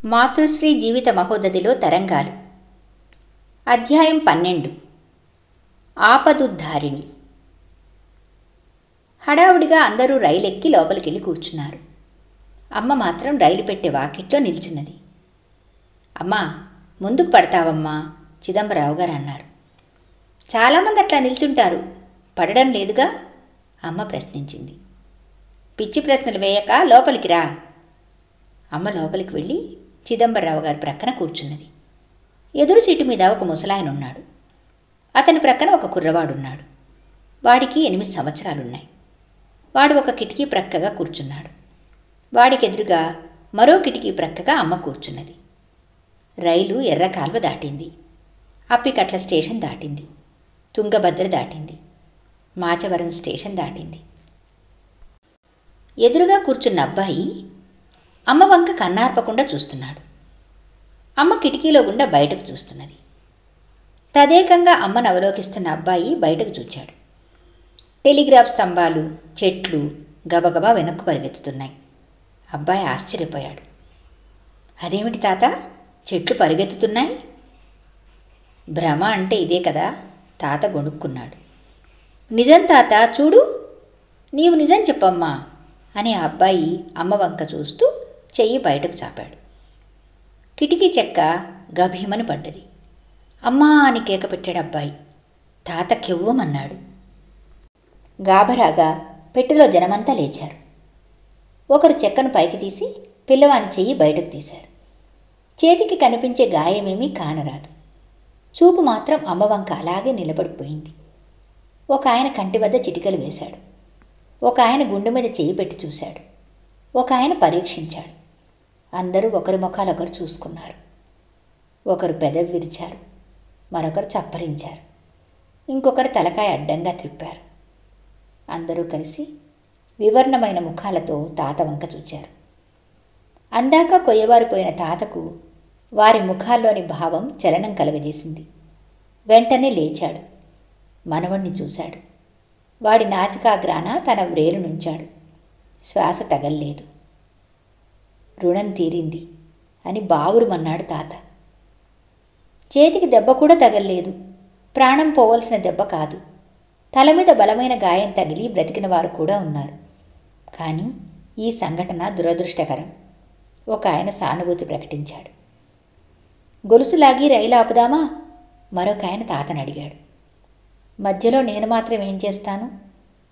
మాతృశ్రీ జీవిత మహోదధిలో తరంగాలు. అధ్యాయం 12. ఆపదుద్ధారిణి. హడావుడిగా అందరూ రైలెక్కి లోపలికెళ్ళి కూర్చున్నారు. అమ్మ మాత్రం రైలు పెట్టే వాకిట్లో నిల్చున్నది. అమ్మా, ముందుకు పడతావమ్మా, చిదంబరావు గారు అన్నారు. చాలామంది అట్లా నిల్చుంటారు, పడడం లేదుగా? అమ్మ ప్రశ్నించింది. పిచ్చి ప్రశ్నలు వేయక లోపలికి రా. అమ్మ లోపలికి వెళ్ళి చిదంబరరావు గారి ప్రక్కన కూర్చున్నది. ఎదురు సీటు మీద ఒక ముసలాయనున్నాడు. అతని ప్రక్కన ఒక కుర్రవాడున్నాడు. వాడికి 8 సంవత్సరాలున్నాయి. వాడు ఒక కిటికీ ప్రక్కగా కూర్చున్నాడు. వాడికి ఎదురుగా మరో కిటికీ ప్రక్కగా అమ్మ కూర్చున్నది. రైలు ఎర్రకాల్వ దాటింది. అప్పికట్ల స్టేషన్ దాటింది. తుంగభద్ర దాటింది. మాచవరం స్టేషన్ దాటింది. ఎదురుగా కూర్చున్న అబ్బాయి అమ్మ వంక కన్నార్పకుండా చూస్తున్నాడు. అమ్మ కిటికీలో గుండా బయటకు చూస్తున్నది. తదేకంగా అమ్మను అవలోకిస్తున్న అబ్బాయి బయటకు చూచాడు. టెలిగ్రాఫ్ స్తంభాలు, చెట్లు గబగబా వెనక్కు పరిగెత్తుతున్నాయి. అబ్బాయి ఆశ్చర్యపోయాడు. అదేమిటి తాత, చెట్లు పరిగెత్తుతున్నాయి? భ్రమ అంటే ఇదే కదా, తాత గొణుక్కున్నాడు. నిజం తాత, చూడు. నీవు నిజం చెప్పమ్మా అని ఆ అబ్బాయి అమ్మ వంక చూస్తూ చెయ్యి బయటకు చాపాడు. కిటికీ చెక్క గభీమని పడ్డది. అమ్మా అని కేక పెట్టాడు అబ్బాయి. తాత కెవ్వమన్నాడు. గాభరాగా పెట్టెలో జనమంతా లేచారు. ఒకరు చెక్కను పైకి తీసి పిల్లవాని చెయ్యి బయటకు తీశారు. చేతికి కనిపించే గాయమేమీ కానరాదు. చూపు మాత్రం అమ్మ వంక అలాగే నిలబడిపోయింది. ఒక ఆయన కంటి వద్ద చిటికలు వేశాడు. ఒక ఆయన గుండె మీద చెయ్యి పెట్టి చూశాడు. ఒక ఆయన పరీక్షించాడు. అందరూ ఒకరి ముఖాలు ఒకరు చూసుకున్నారు. ఒకరు పెదవి విరిచారు, మరొకరు చప్పరించారు, ఇంకొకరు తలకాయ అడ్డంగా త్రిప్పారు. అందరూ కలిసి వివర్ణమైన ముఖాలతో తాత వంక చూచారు. అందాక కొయ్యబారిపోయిన తాతకు వారి ముఖాల్లోని భావం చలనం కలగజేసింది. వెంటనే లేచాడు. మనవణ్ణి చూశాడు. వాడి నాసికాగ్రాన తన వ్రేలు నుంచాడు. శ్వాస తగల్లేదు. రుణం తీరింది అని బావురుమన్నాడు తాత. చేతికి దెబ్బ కూడా తగల్లేదు. ప్రాణం పోవలసిన దెబ్బ కాదు. తల మీద బలమైన గాయం తగిలి బ్రతికిన వారు కూడా ఉన్నారు. కానీ ఈ సంఘటన దురదృష్టకరం. ఒక ఆయన సానుభూతి ప్రకటించాడు. గొలుసులాగి రైలు ఆపుదామా? మరొక ఆయన తాతను అడిగాడు. మధ్యలో నేను మాత్రం ఏం చేస్తాను?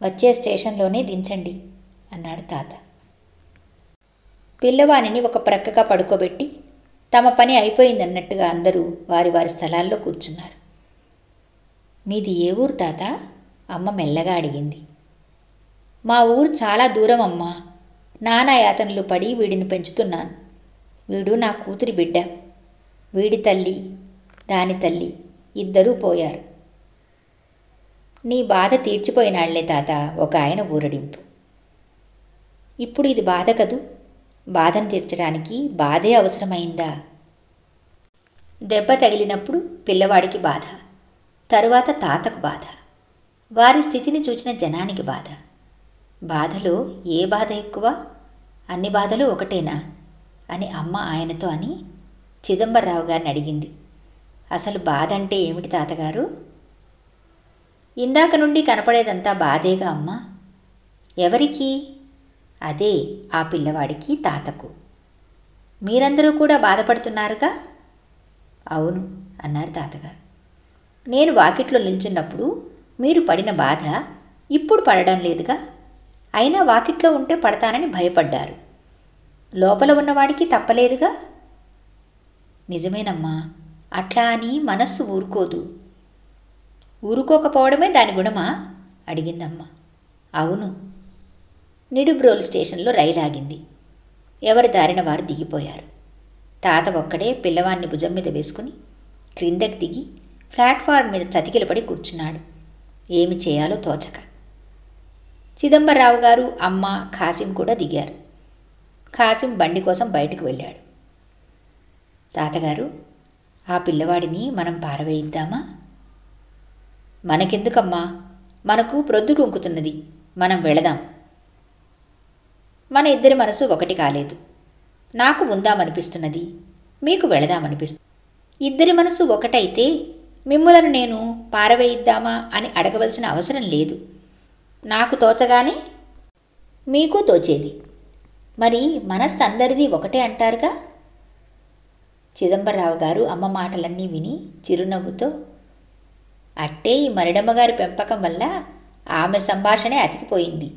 వచ్చే స్టేషన్లోనే దించండి అన్నాడు తాత. పిల్లవానిని ఒక ప్రక్కగా పడుకోబెట్టి తమ పని అయిపోయిందన్నట్టుగా అందరూ వారి వారి స్థలాల్లో కూర్చున్నారు. మీది ఏ ఊరు తాత? అమ్మ మెల్లగా అడిగింది. మా ఊరు చాలా దూరం అమ్మా. నానా యాతనలు పడి వీడిని పెంచుతున్నాను. వీడు నా కూతురి బిడ్డ. వీడి తల్లి, దాని తల్లి ఇద్దరూ పోయారు. నీ బాధ తీర్చిపోయినాళ్లే తాత, ఒక ఆయన ఊరడింపు. ఇప్పుడు ఇది బాధ కదూ. బాధను తీర్చడానికి బాధే అవసరమైందా? దెబ్బ తగిలినప్పుడు పిల్లవాడికి బాధ, తరువాత తాతకు బాధ, వారి స్థితిని చూచిన జనానికి బాధ. బాధలో ఏ బాధ ఎక్కువ? అన్ని బాధలు ఒకటేనా అని అమ్మ ఆయనతో అని చిదంబరరావు గారిని అడిగింది. అసలు బాధ అంటే ఏమిటి తాతగారు? ఇందాక నుండి కనపడేదంతా బాధేగా అమ్మా. ఎవరికి? అదే, ఆ పిల్లవాడికి, తాతకు. మీరందరూ కూడా బాధపడుతున్నారుగా? అవును అన్నారు తాతగారు. నేను వాకిట్లో నిల్చున్నప్పుడు మీరు పడిన బాధ ఇప్పుడు పడడం లేదుగా. అయినా వాకిట్లో ఉంటే పడతానని భయపడ్డారు. లోపల ఉన్నవాడికి తప్పలేదుగా. నిజమేనమ్మా, అట్లా అని మనస్సు ఊరుకోదు. ఊరుకోకపోవడమే దాని గుణమా? అడిగిందమ్మ. అవును. నిడుబ్రోలు స్టేషన్లో రైలు ఆగింది. ఎవరి దారిన వారు దిగిపోయారు. తాత ఒక్కడే పిల్లవాన్ని భుజం మీద వేసుకుని క్రిందకి దిగి ప్లాట్ఫారం మీద చతికిలపడి కూర్చున్నాడు, ఏమి చేయాలో తోచక. చిదంబరరావు గారు, అమ్మ, ఖాసిం కూడా దిగారు. ఖాసిం బండి కోసం బయటకు వెళ్ళాడు. తాతగారు, ఆ పిల్లవాడిని మనం పారవేయిద్దామా? మనకెందుకమ్మా, మనకు ప్రొద్దు కుంకుతున్నది, మనం వెళదాం. మన ఇద్దరి మనసు ఒకటి కాలేదు. నాకు ఉందామనిపిస్తున్నది, మీకు వెళదామనిపిస్తుంది. ఇద్దరి మనసు ఒకటైతే మిమ్ములను నేను పారవేయిద్దామా అని అడగవలసిన అవసరం లేదు. నాకు తోచగానే మీకు తోచేది. మరి మనస్సు అందరిది ఒకటే అంటారుగా. చిదంబరరావు గారు అమ్మ మాటలన్నీ విని చిరునవ్వుతో, అట్టే ఈ మరిడమ్మగారి పెంపకం వల్ల ఆమె సంభాషణే అతికిపోయింది.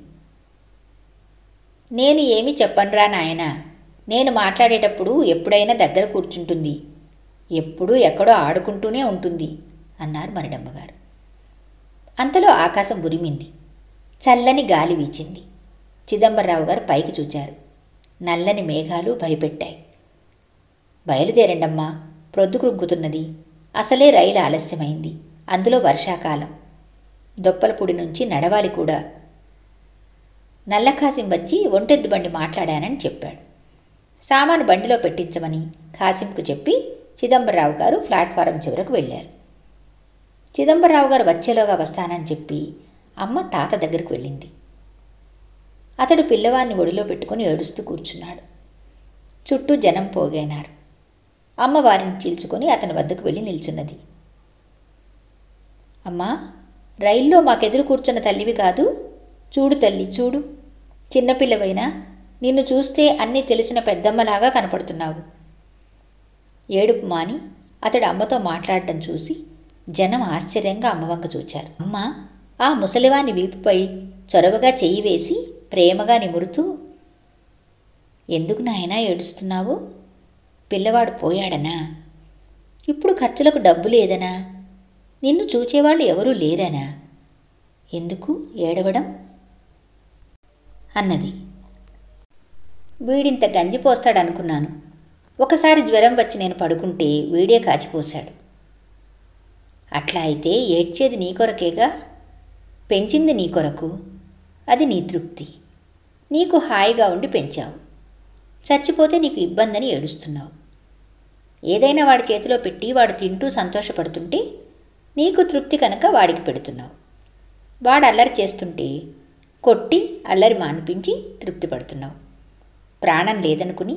నేను ఏమీ చెప్పనురా నాయనా, నేను మాట్లాడేటప్పుడు ఎప్పుడైనా దగ్గర కూర్చుంటుంది, ఎప్పుడూ ఎక్కడో ఆడుకుంటూనే ఉంటుంది అన్నారు మరిడమ్మగారు. అంతలో ఆకాశం ఉరిమింది. చల్లని గాలి వీచింది. చిదంబరరావు గారు పైకి చూచారు. నల్లని మేఘాలు భయపెట్టాయి. బయలుదేరండమ్మా, ప్రొద్దుకృంకుతున్నది. అసలే రైలు ఆలస్యమైంది, అందులో వర్షాకాలం. దొప్పలపూడి నుంచి నడవాలి కూడా. నల్లఖాసిం వచ్చి ఒంటెద్దు బండి మాట్లాడానని చెప్పాడు. సామాను బండిలో పెట్టించమని ఖాసింకు చెప్పి చిదంబరరావు గారు ప్లాట్ఫారం చివరకు వెళ్ళారు. చిదంబరరావు గారు వచ్చేలోగా వస్తానని చెప్పి అమ్మ తాత దగ్గరికి వెళ్ళింది. అతడు పిల్లవాడిని ఒడిలో పెట్టుకుని ఏడుస్తూ కూర్చున్నాడు. చుట్టూ జనం పోగైనారు. అమ్మ వారిని చీల్చుకొని అతని వద్దకు వెళ్ళి నిల్చున్నది. అమ్మా, రైల్లో మాకెదురు కూర్చున్న తల్లివి కాదు. చూడు తల్లి, చూడు. చిన్నపిల్లవైనా నిన్ను చూస్తే అన్నీ తెలిసిన పెద్దమ్మలాగా కనపడుతున్నావు. ఏడుపు మాని అతడు అమ్మతో మాట్లాడడం చూసి జనం ఆశ్చర్యంగా అమ్మవంక చూచారు. అమ్మ ఆ ముసలివాని వీపుపై చొరవగా చెయ్యి వేసి ప్రేమగా నిమురుతూ, ఎందుకు నాయనా ఏడుస్తున్నావు? పిల్లవాడు పోయాడనా? ఇప్పుడు ఖర్చులకు డబ్బు లేదనా? నిన్ను చూచేవాళ్ళు ఎవరూ లేరనా? ఎందుకు ఏడవడం అన్నది. వీడింత గంజిపోస్తాడనుకున్నాను. ఒకసారి జ్వరం వచ్చి నేను పడుకుంటే వీడే కాచిపోశాడు. అట్లా అయితే ఏడ్చేది నీ కొరకేగా. పెంచింది నీ కొరకు, అది నీ తృప్తి. నీకు హాయిగా ఉండి పెంచావు. చచ్చిపోతే నీకు ఇబ్బందని ఏడుస్తున్నావు. ఏదైనా వాడి చేతిలో పెట్టి వాడు తింటూ సంతోషపడుతుంటే నీకు తృప్తి కనుక వాడికి పెడుతున్నావు. వాడు అల్లరి చేస్తుంటే కొట్టి అల్లరి మానిపించి తృప్తి పడుతున్నావు. ప్రాణం లేదనుకుని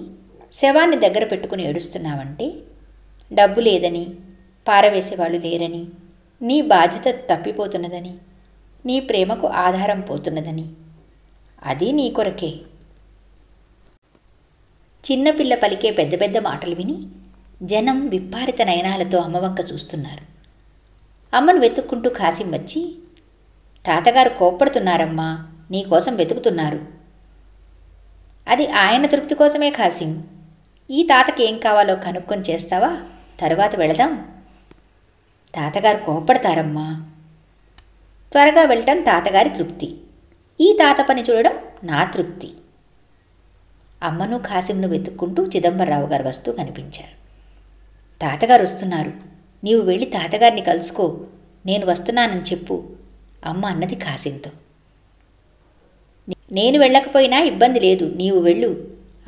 శవాన్ని దగ్గర పెట్టుకుని ఏడుస్తున్నావంటే డబ్బు లేదని, పారవేసేవాళ్ళు లేరని, నీ బాధ్యత తప్పిపోతున్నదని, నీ ప్రేమకు ఆధారం పోతున్నదని. అది నీ కొరకే. చిన్నపిల్ల పలికే పెద్ద పెద్ద మాటలు విని జనం విప్పారిత నయనాలతో అమ్మవంక చూస్తున్నారు. అమ్మను వెతుక్కుంటూ ఖాసిం వచ్చి, తాతగారు కోప్పడుతున్నారమ్మా, నీకోసం వెతుకుతున్నారు. అది ఆయన తృప్తి కోసమే ఖాసిం. ఈ తాతకి ఏం కావాలో కనుక్కొని చేస్తావా? తరువాత వెళదాం. తాతగారు కోప్పడతారమ్మా. త్వరగా వెళ్ళటం తాతగారి తృప్తి. ఈ తాత పని చూడడం నా తృప్తి. అమ్మను ఖాసింను వెతుక్కుంటూ చిదంబరరావు గారు వస్తూ కనిపించారు. తాతగారు వస్తున్నారు, నీవు వెళ్ళి తాతగారిని కలుసుకో, నేను వస్తున్నానని చెప్పు అమ్మ అన్నది ఖాసింతో. నేను వెళ్ళకపోయినా ఇబ్బంది లేదు, నీవు వెళ్ళు.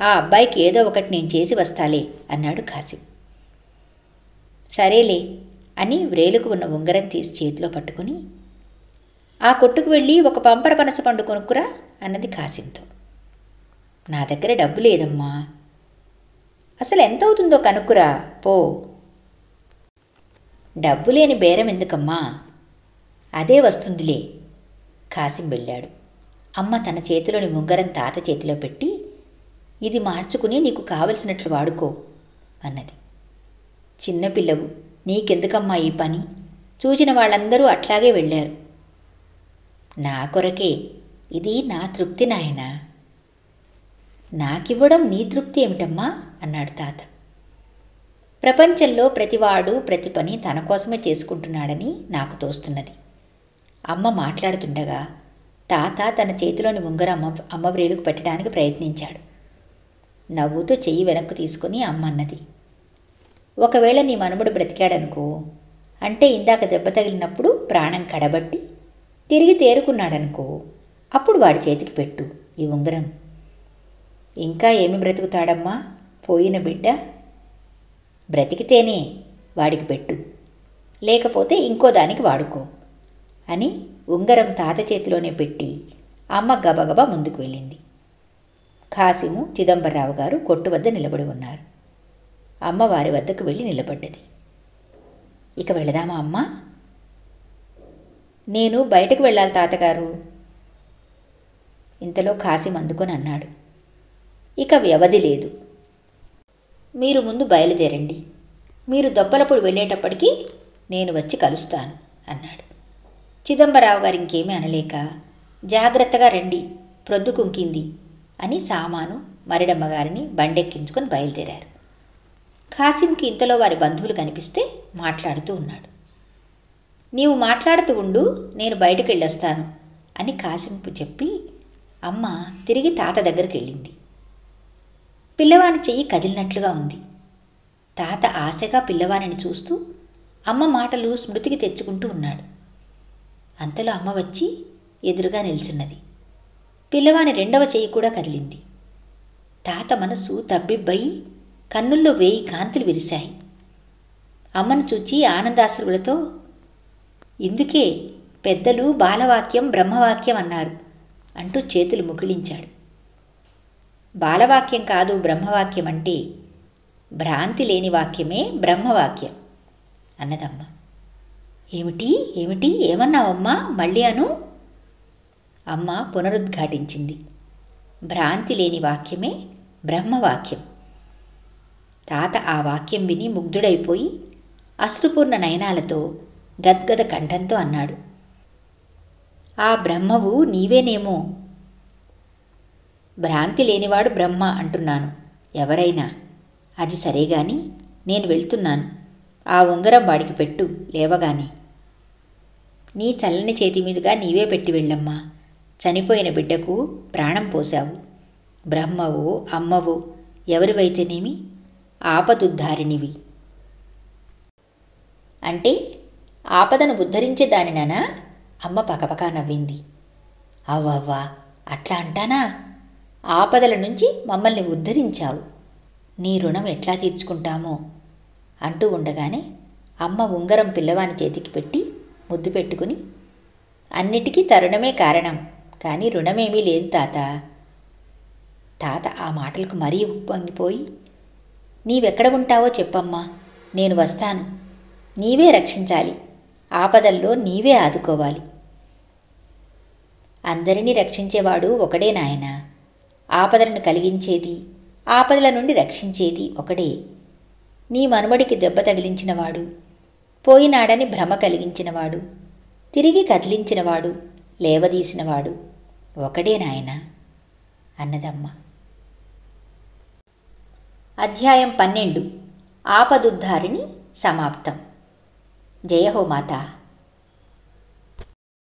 ఆ అబ్బాయికి ఏదో ఒకటి నేను చేసి వస్తాలే అన్నాడు ఖాసిం. సరేలే అని వ్రేలుకు ఉన్న ఉంగరం తీసి చేతిలో పట్టుకుని, ఆ కొట్టుకు వెళ్ళి ఒక పంపర పనస పండు కొనుక్కురా అన్నది ఖాసింతో. నా దగ్గర డబ్బు లేదమ్మా. అసలు ఎంత అవుతుందో కనుక్కురా పో. డబ్బు లేని బేరం ఎందుకమ్మా? అదే వస్తుందిలే. ఖాసిం వెళ్ళాడు. అమ్మ తన చేతిలోని ఉంగరం తాత చేతిలో పెట్టి, ఇది మార్చుకుని నీకు కావలసినట్లు వాడుకో అన్నది. చిన్నపిల్లవు, నీకెందుకమ్మా ఈ పని? చూచిన వాళ్ళందరూ అట్లాగే వెళ్ళారు. నా కొరకే, ఇది నా తృప్తి నాయనా. నాకివ్వడం నీ తృప్తి ఏమిటమ్మా అన్నాడు తాత. ప్రపంచంలో ప్రతివాడు ప్రతి పని తన కోసమే చేసుకుంటున్నాడని నాకు తోస్తున్నది. అమ్మ మాట్లాడుతుండగా తాత తన చేతిలోని ఉంగరం అమ్మ వ్రేలుకు పెట్టడానికి ప్రయత్నించాడు. నవ్వుతూ చెయ్యి వెనక్కు తీసుకుని అమ్మ అన్నది, ఒకవేళ నీ మనుమడు బ్రతికాడనుకో, అంటే ఇందాక దెబ్బ తగిలినప్పుడు ప్రాణం కడబట్టి తిరిగి తేరుకున్నాడనుకో, అప్పుడు వాడి చేతికి పెట్టు ఈ ఉంగరం. ఇంకా ఏమి బ్రతుకుతాడమ్మా పోయిన బిడ్డ? బ్రతికితేనే వాడికి పెట్టు, లేకపోతే ఇంకో దానికి వాడుకో అని ఉంగరం తాత చేతిలోనే పెట్టి అమ్మ గబగబా ముందుకు వెళ్ళింది. ఖాసిము చిదంబరరావు గారు కొట్టు వద్ద నిలబడి ఉన్నారు. అమ్మ వారి వద్దకు వెళ్ళి నిలబడ్డది. ఇక వెళదామా అమ్మా? నేను బయటకు వెళ్ళాలి తాతగారు. ఇంతలో ఖాసిం అందుకొని అన్నాడు. ఇక వ్యవధి లేదు. మీరు ముందు బయలుదేరండి. మీరు దొప్పలప్పుడు వెళ్ళేటప్పటికీ నేను వచ్చి కలుస్తాను అన్నాడు. చిదంబరరావు గారు ఇంకేమీ అనలేక, జాగ్రత్తగా రండి, ప్రొద్దు కుంకింది అని సామాను మరిడమ్మగారిని బండెక్కించుకొని బయలుదేరారు. ఖాసింకి ఇంతలో వారి బంధువులు కనిపిస్తే మాట్లాడుతూ ఉన్నాడు. నీవు మాట్లాడుతూ ఉండు, నేను బయటకు వెళ్ళొస్తాను అని ఖాసింపు చెప్పి అమ్మ తిరిగి తాత దగ్గరికి వెళ్ళింది. పిల్లవాని చెయ్యి కదిలినట్లుగా ఉంది. తాత ఆశగా పిల్లవానిని చూస్తూ అమ్మ మాటలు స్మృతికి తెచ్చుకుంటూ ఉన్నాడు. అంతలో అమ్మ వచ్చి ఎదురుగా నిల్చున్నది. పిల్లవాని రెండవ చెయ్యి కూడా కదిలింది. తాత మనసు తబ్బిబ్బయి కన్నుల్లో 1000 కాంతులు విరిశాయి. అమ్మను చూచి ఆనందాశ్రువులతో, ఇందుకే పెద్దలు బాలవాక్యం బ్రహ్మవాక్యం అన్నారు అంటూ చేతులు ముకుళించాడు. బాలవాక్యం కాదు బ్రహ్మవాక్యం అంటే, భ్రాంతి లేని వాక్యమే బ్రహ్మవాక్యం అన్నదమ్మ. ఏమిటి ఏమిటి ఏమన్నావమ్మా? మళ్ళీ అను. అమ్మ పునరుద్ఘాటించింది. భ్రాంతి లేని వాక్యమే బ్రహ్మవాక్యం. తాత ఆ వాక్యం విని ముగ్ధుడైపోయి అశ్రుపూర్ణ నయనాలతో గద్గద కంఠంతో అన్నాడు. ఆ బ్రహ్మవు నీవేనేమో. భ్రాంతి లేనివాడు బ్రహ్మ అంటున్నాను ఎవరైనా. అది సరేగాని నేను వెళ్తున్నాను. ఆ ఉంగరం వాడికి పెట్టు లేవగానే. నీ చల్లని చేతి మీదుగా నీవే పెట్టి వెళ్ళమ్మా. చనిపోయిన బిడ్డకు ప్రాణం పోశావు. బ్రహ్మవో అమ్మవో ఎవరివైతేనేమి ఆపదుద్ధారిణివి. అంటే ఆపదను ఉద్ధరించేదానినా? అమ్మ పకపకా నవ్వింది. అవ్వవ్వా, అట్లా అంటానా? ఆపదల నుంచి మమ్మల్ని ఉద్ధరించావు. నీ రుణం ఎట్లా తీర్చుకుంటామో అంటూ ఉండగానే అమ్మ ఉంగరం పిల్లవాని చేతికి పెట్టి ముద్దు పెట్టుకుని, అన్నిటికీ తరుణమే కారణం, కానీ రుణమేమీ లేదు తాత. తాత ఆ మాటలకు మరీ ఉప్పొంగిపోయి, నీవెక్కడ ఉంటావో చెప్పమ్మా, నేను వస్తాను. నీవే రక్షించాలి. ఆపదల్లో నీవే ఆదుకోవాలి. అందరినీ రక్షించేవాడు ఒకడే నాయనా. ఆపదలను కలిగించేది, ఆపదల నుండి రక్షించేది ఒకడే. నీ మనుమడికి దెబ్బ తగిలించినవాడు, పోయినాడని భ్రమ కలిగించినవాడు, తిరిగి కదిలించినవాడు, లేవదీసినవాడు ఒకడే నాయనా అన్నదమ్మ. అధ్యాయం 12 ఆపదుద్ధారిణి సమాప్తం. జయ హో మాతా.